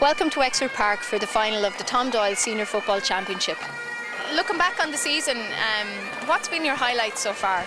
Welcome to Wexford Park for the final of the Tom Doyle Senior Football Championship. Looking back on the season, what's been your highlights so far?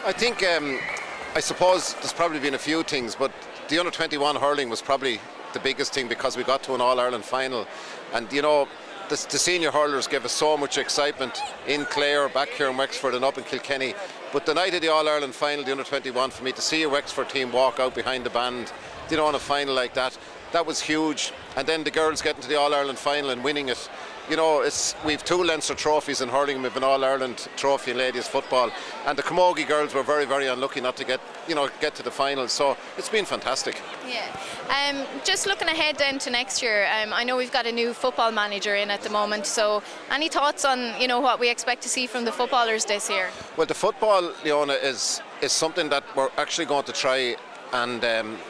I think, I suppose there's probably been a few things, but the under-21 hurling was probably the biggest thing because we got to an All-Ireland final. And you know, the senior hurlers gave us so much excitement in Clare, back here in Wexford and up in Kilkenny. But the night of the All-Ireland final, the under-21, for me to see a Wexford team walk out behind the band, you know, in a final like that, that was huge. And then the girls getting to the All-Ireland final and winning it. You know, we've 2 Leinster trophies in hurling. We've an All-Ireland trophy in ladies football, and the Camogie girls were very, very unlucky not to get to the final. So it's been fantastic. Yeah. Just looking ahead then to next year, I know we've got a new football manager in at the moment. So any thoughts on what we expect to see from the footballers this year? Well, the football, Leona, is something that we're actually going to try and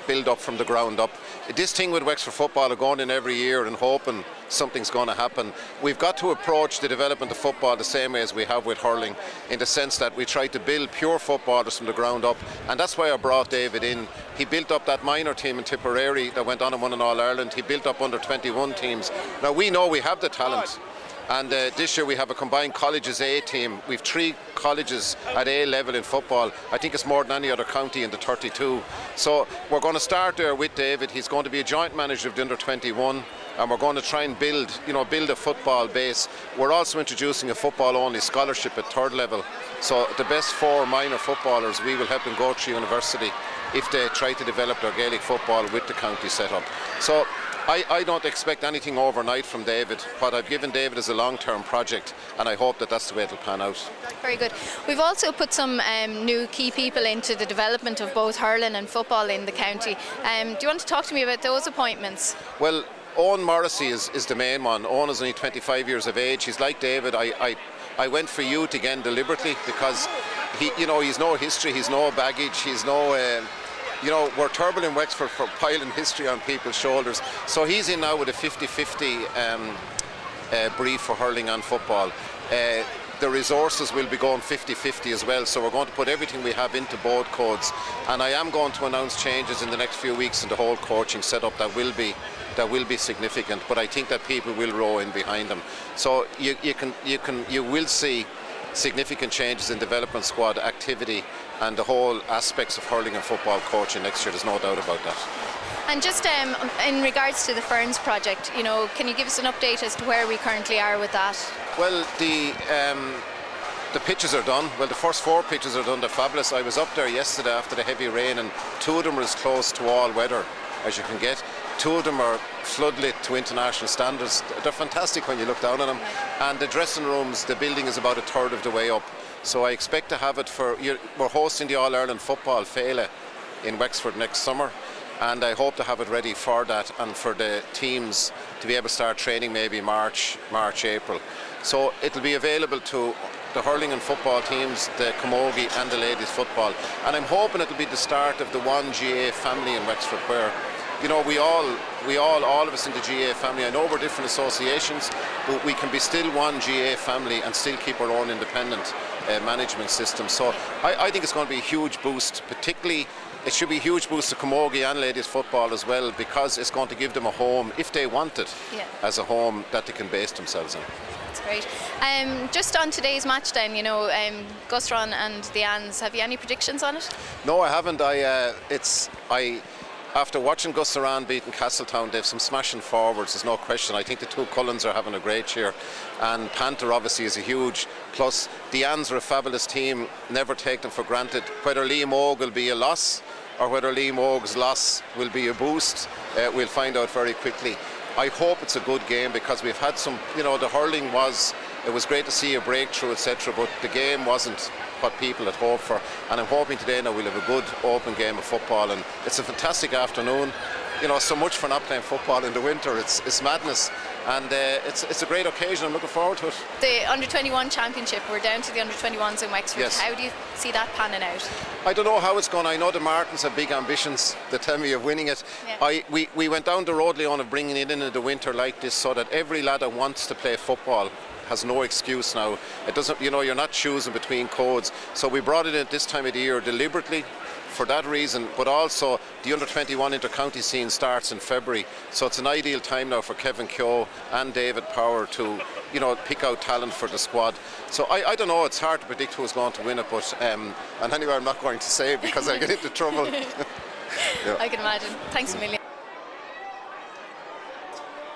build up from the ground up. This thing with Wexford football are going in every year and hoping something's going to happen. We've got to approach the development of football the same way as we have with hurling, in the sense that we try to build pure footballers from the ground up, and that's why I brought David in. He built up that minor team in Tipperary that went on and won an All-Ireland. He built up under 21 teams. Now we know we have the talent. And this year we have a combined colleges A team. We've 3 colleges at A level in football. I think it's more than any other county in the 32. So we're going to start there with David. He's going to be a joint manager of the under 21, and we're going to try and build a football base. We're also introducing a football-only scholarship at 3rd level. So the best 4 minor footballers, we will help them go through university if they try to develop their Gaelic football with the county setup. So I don't expect anything overnight from David. What I've given David is a long-term project, and I hope that that's the way it'll pan out. Very good. We've also put some new key people into the development of both hurling and football in the county. Do you want to talk to me about those appointments? Well, Owen Morrissey is the main one. Owen is only 25 years of age. He's like David. I went for youth again deliberately because he's no history, he's no baggage, he's no... we're terrible in Wexford for piling history on people's shoulders. So he's in now with a 50-50 brief for hurling and football. The resources will be going 50-50 as well, so we're going to put everything we have into both codes. And I am going to announce changes in the next few weeks in the whole coaching setup that will be significant, but I think that people will row in behind them. So you will see significant changes in development squad activity and the whole aspects of hurling and football coaching next year. There's no doubt about that. And just in regards to the Ferns project, can you give us an update as to where we currently are with that? Well, the pitches are done. Well, the first 4 pitches are done. They're fabulous. I was up there yesterday after the heavy rain, and 2 of them are as close to all weather as you can get. 2 of them are floodlit to international standards. They're fantastic when you look down on them. And the dressing rooms, the building is about 1/3 of the way up. So I expect to have it we're hosting the All-Ireland Football Féile in Wexford next summer, and I hope to have it ready for that and for the teams to be able to start training maybe March, April. So it'll be available to the hurling and football teams, the Camogie and the ladies football. And I'm hoping it'll be the start of the one GAA family in Wexford, where all of us in the GAA family, I know we're different associations, but we can be still one GAA family and still keep our own independent management system. So I think it's going to be a huge boost, particularly it should be a huge boost to Camogie and ladies football as well, because it's going to give them a home, if they want it, as a home that they can base themselves in. That's great. Just on today's match then, Gusron and the Ans, have you any predictions on it? No, I haven't. After watching Gussaran beating Castletown, they have some smashing forwards, there's no question. I think the 2 Cullens are having a great year, and Panther obviously is a huge plus. The Ans are a fabulous team, never take them for granted. Whether Liam Ogue will be a loss or whether Liam Ogue's loss will be a boost, we'll find out very quickly. I hope it's a good game, because we've had some, the hurling it was great to see a breakthrough, etc., but the game wasn't what people had hoped for, and I'm hoping today now we'll have a good open game of football. And it's a fantastic afternoon, so much for not playing football in the winter. It's madness, and it's a great occasion. I'm looking forward to it. The under-21 championship, we're down to the under-21s in Wexford. Yes. How do you see that panning out? I don't know how it's going. I know the Martins have big ambitions. They tell me of winning it. Yeah. We went down the road, Leon, of bringing it in the winter like this, so that every lad that wants to play football has no excuse now. It doesn't, you're not choosing between codes. So we brought it in at this time of the year deliberately, for that reason, but also the under-21 inter-county scene starts in February, so it's an ideal time now for Kevin Keogh and David Power to, you know, pick out talent for the squad. So I don't know, it's hard to predict who's going to win it, but and anyway, I'm not going to say it because I'll get into trouble. Yeah. I can imagine. Thanks a million.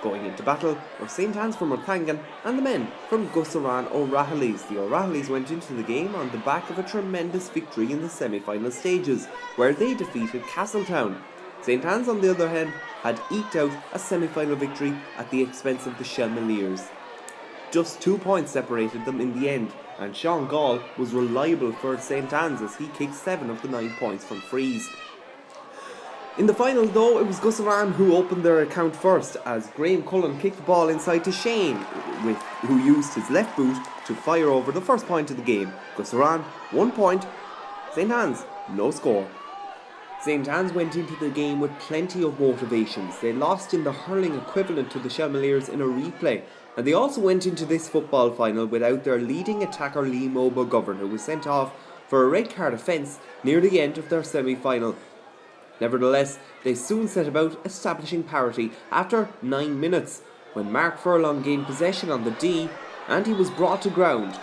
Going into battle were St Anne's from Orthangan and the men from Gussaran O'Rahilly's. The O'Rahillys went into the game on the back of a tremendous victory in the semi-final stages, where they defeated Castletown. St Anne's, on the other hand, had eked out a semi-final victory at the expense of the Shelmaliers. Just 2 points separated them in the end, and Sean Gall was reliable for St Anne's as he kicked 7 of the 9 points from frees. In the final, though, it was Gussaran who opened their account first, as Graham Cullen kicked the ball inside to Shane, who used his left boot to fire over the first point of the game. Gussaran, 1 point. St Anne's, no score. St Anne's went into the game with plenty of motivations. They lost in the hurling equivalent to the Shelmaliers in a replay, and they also went into this football final without their leading attacker Liam O'Govern, who was sent off for a red card offence near the end of their semi-final. Nevertheless, they soon set about establishing parity after 9 minutes, when Mark Furlong gained possession on the D and he was brought to ground.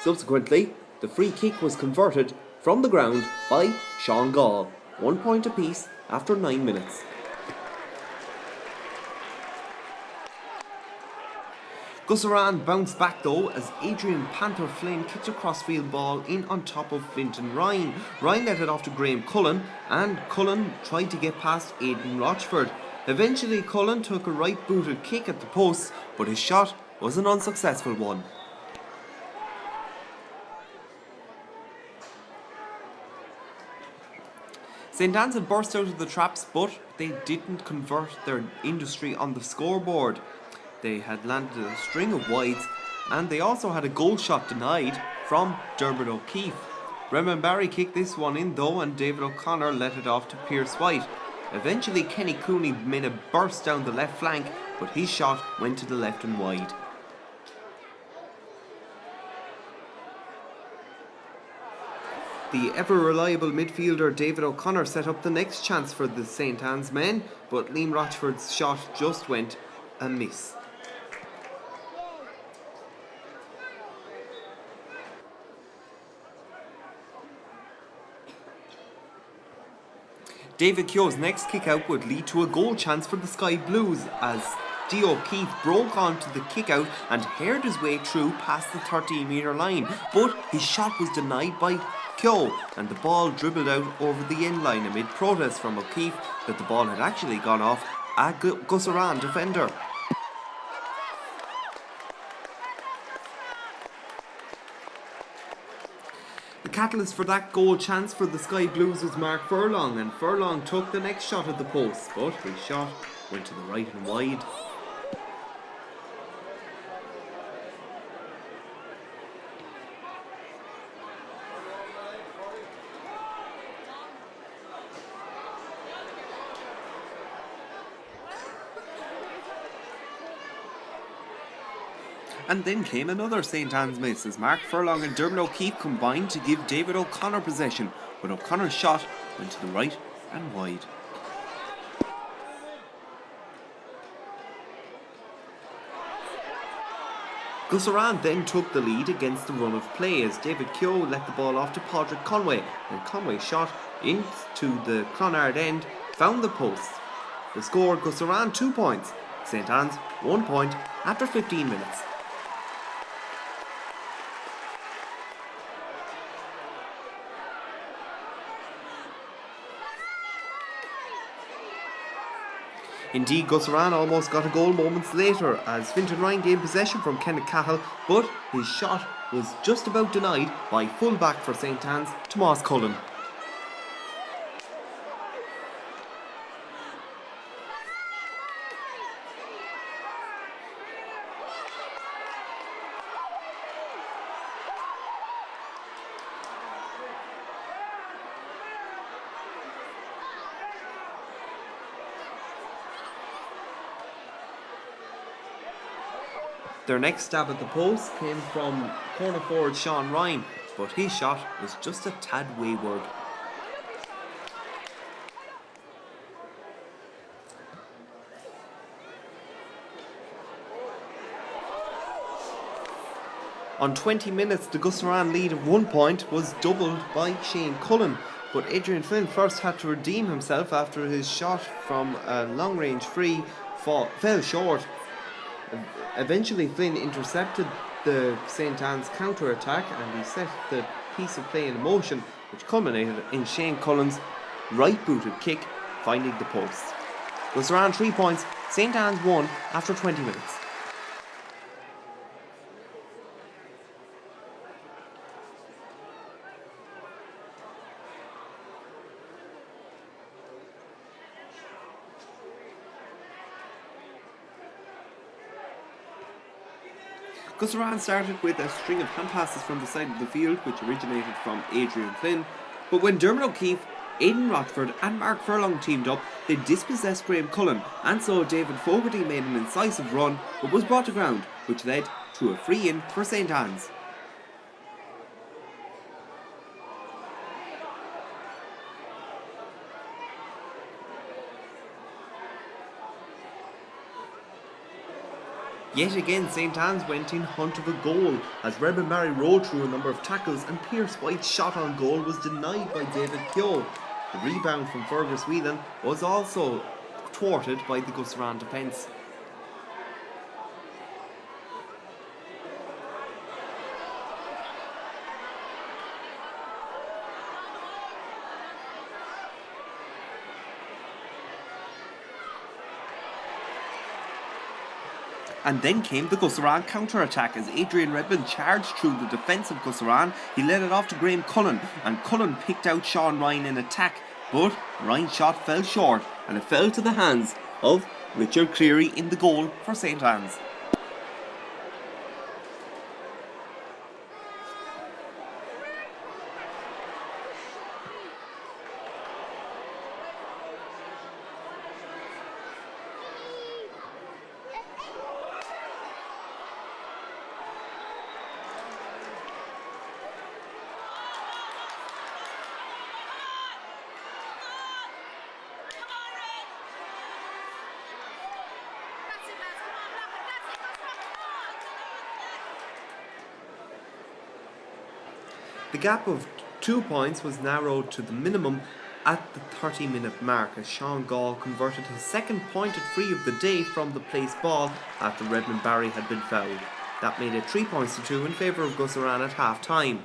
Subsequently, the free kick was converted from the ground by Sean Gall, 1 point apiece after 9 minutes. Gussaran bounced back though as Adrian Panther Flynn kicked a crossfield ball in on top of Fintan Ryan. Ryan let it off to Graham Cullen, and Cullen tried to get past Aidan Rochford. Eventually Cullen took a right-booted kick at the post, but his shot was an unsuccessful one. St Anne's had burst out of the traps, but they didn't convert their industry on the scoreboard. They had landed a string of wides, and they also had a goal shot denied from Dermot O'Keefe. Brendan Barry kicked this one in though, and David O'Connor let it off to Pierce White. Eventually Kenny Cooney made a burst down the left flank, but his shot went to the left and wide. The ever-reliable midfielder David O'Connor set up the next chance for the St Anne's men, but Liam Rochford's shot just went a miss. David Keogh's next kick-out would lead to a goal chance for the Sky Blues, as D. O'Keefe broke onto the kick-out and hared his way through past the 13-metre line, but his shot was denied by Keogh, and the ball dribbled out over the end line amid protests from O'Keefe that the ball had actually gone off a Gussaran defender. The catalyst for that goal chance for the Sky Blues was Mark Furlong, and Furlong took the next shot at the post, but his shot went to the right and wide. And then came another St Anne's miss as Mark Furlong and Dermot O'Keefe combined to give David O'Connor possession, but O'Connor's shot went to the right and wide. Gussaran then took the lead against the run of play as David Keogh let the ball off to Padraig Conway, and Conway's shot into the Clonard end found the post. The score: Gussaran 2 points, St Anne's 1 point after 15 minutes. Indeed, Gussaran almost got a goal moments later as Fintan Ryan gained possession from Kenneth Cahill, but his shot was just about denied by full-back for St Anne's, Tomas Cullen. Their next stab at the post came from corner forward Sean Ryan, but his shot was just a tad wayward. On 20 minutes, the Gussaran lead of 1 point was doubled by Shane Cullen, but Adrian Flynn first had to redeem himself after his shot from a long-range free fell short. Eventually, Flynn intercepted the St. Anne's counter-attack and he set the piece of play in motion, which culminated in Shane Cullen's right-booted kick finding the post. Gussaran 3 points, St. Anne's 1 after 20 minutes. Gussaran started with a string of hand passes from the side of the field, which originated from Adrian Flynn, but when Dermot O'Keefe, Aidan Rochford and Mark Furlong teamed up, they dispossessed Graham Cullen, and so David Fogarty made an incisive run, but was brought to ground, which led to a free-in for St. Anne's. Yet again, St. Anne's went in hunt of a goal as Redmond Barry rolled through a number of tackles and Pierce White's shot on goal was denied by David Keogh. The rebound from Fergus Whelan was also thwarted by the Gussaran defence. And then came the Gussaran counter-attack as Adrian Redmond charged through the defence of Gussaran. He led it off to Graham Cullen, and Cullen picked out Sean Ryan in attack, but Ryan's shot fell short and it fell to the hands of Richard Cleary in the goal for St. Anne's. The gap of 2 points was narrowed to the minimum at the 30-minute mark as Sean Gall converted his second pointed free of the day from the place ball after Redmond Barry had been fouled. That made it 3 points to 2 in favour of Gussaran at half time.